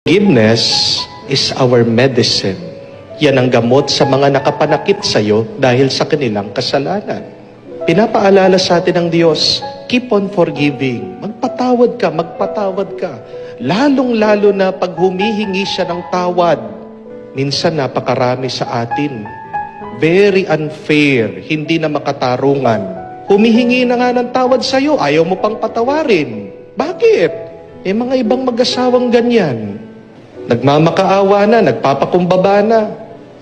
Forgiveness is our medicine. Yan ang gamot sa mga nakapanakit sa iyo dahil sa kanilang kasalanan. Pinapaalala sa atin ng Diyos, keep on forgiving. Magpatawad ka. Lalong-lalo na pag humihingi siya ng tawad. Minsan napakarami sa atin. Very unfair, hindi na makatarungan. Humihingi na nga ng tawad sa iyo, ayaw mo pang patawarin. Bakit? Mga ibang mag-asawang ganyan. Nagmamakaawa na, nagpapakumbaba na.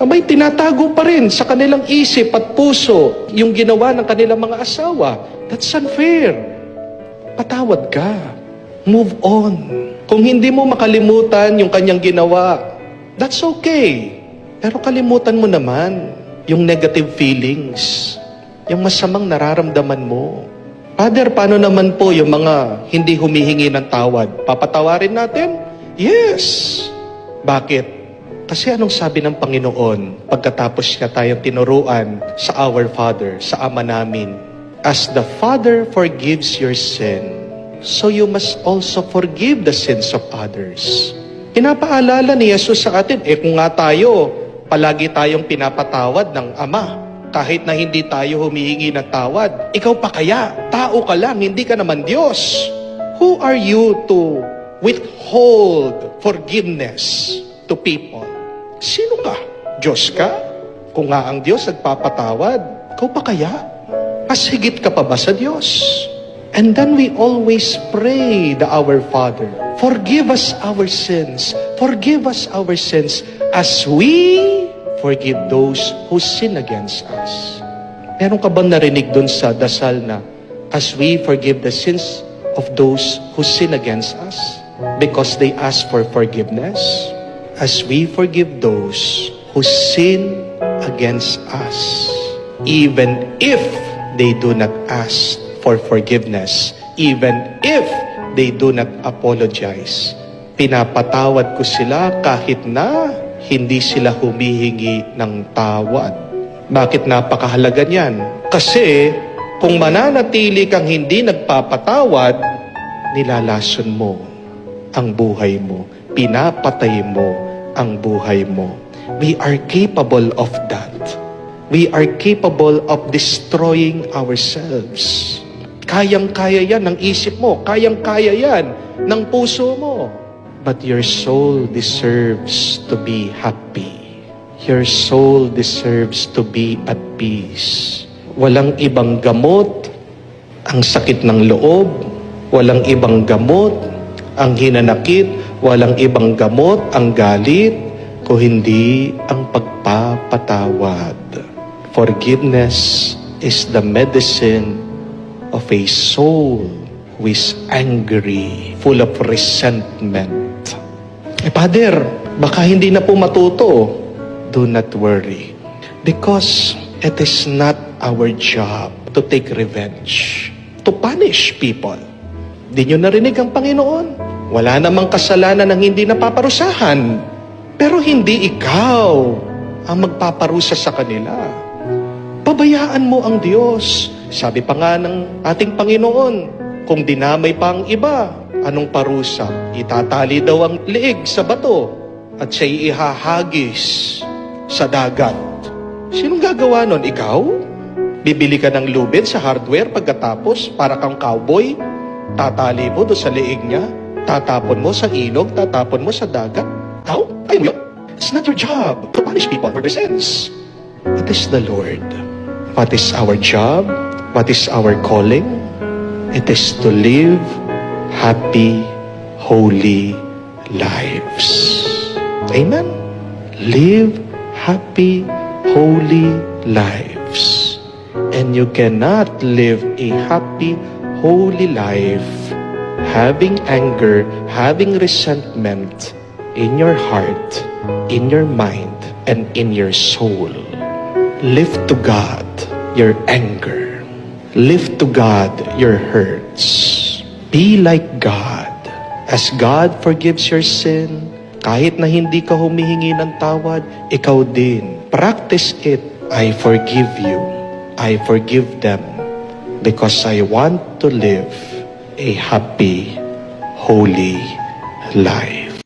May tinatago pa rin sa kanilang isip at puso yung ginawa ng kanilang mga asawa. That's unfair. Patawad ka. Move on. Kung hindi mo makalimutan yung kanyang ginawa, that's okay. Pero kalimutan mo naman yung negative feelings, yung masamang nararamdaman mo. Father, paano naman po yung mga hindi humihingi ng tawad? Papatawarin natin? Yes. Bakit? Kasi anong sabi ng Panginoon pagkatapos niya tayong tinuruan sa our Father, sa Ama namin? As the Father forgives your sin, so you must also forgive the sins of others. Pinapaalala ni Jesus sa atin, kung nga tayo, palagi tayong pinapatawad ng Ama, kahit na hindi tayo humihingi ng tawad, ikaw pa kaya? Tao ka lang, hindi ka naman Diyos. Who are you to withhold forgiveness to people? Sino ka? Diyos ka? Kung nga ang Diyos nagpapatawad, ikaw pa kaya? Mas higit ka pa ba sa Diyos? And then we always pray the Our Father, forgive us our sins. Forgive us our sins as we forgive those who sin against us. Meron ka bang narinig dun sa dasal na, as we forgive the sins of those who sin against us? Because they ask for forgiveness. As we forgive those who sin against us, even if they do not ask for forgiveness, even if they do not apologize, pinapatawad ko sila kahit na hindi sila humihingi ng tawad. Bakit napakahalaga niyan? Kasi kung mananatili kang hindi nagpapatawad, nilalason mo ang buhay mo, pinapatay mo ang buhay mo. We are capable of that. We are capable of destroying ourselves. Kayang-kaya yan ng isip mo, kayang-kaya yan ng puso mo. But your soul deserves to be happy. Your soul deserves to be at peace. Walang ibang gamot ang sakit ng loob. Walang ibang gamot ang hinanakit. Walang ibang gamot ang galit, kung hindi ang pagpapatawad. Forgiveness is the medicine of a soul who is angry, full of resentment. Father, baka hindi na po matuto. Do not worry. Because it is not our job to take revenge, to punish people. Di nyo narinig ang Panginoon? Wala namang kasalanan ng hindi napaparusahan. Pero hindi ikaw ang magpaparusa sa kanila. Pabayaan mo ang Diyos. Sabi pa nga ng ating Panginoon, kung dinamay pa ang iba, anong parusa? Itatali daw ang liig sa bato at siya'y ihahagis sa dagat. Sinong gagawa nun? Ikaw? Bibili ka ng lubid sa hardware pagkatapos para kang cowboy? Tatali mo doon sa liig niya? Tatapon mo sa ilog? Tatapon mo sa dagat? How? Ayun yun. It's not your job to punish people for their sins. It is the Lord. What is our job? What is our calling? It is to live happy, holy lives. Amen? Live happy, holy lives. And you cannot live a happy, holy life having anger, having resentment in your heart, in your mind, and in your soul. Lift to God your anger. Lift to God your hurts. Be like God. As God forgives your sin, kahit na hindi ka humihingi ng tawad, ikaw din. Practice it. I forgive you. I forgive them because I want to live a happy, holy life.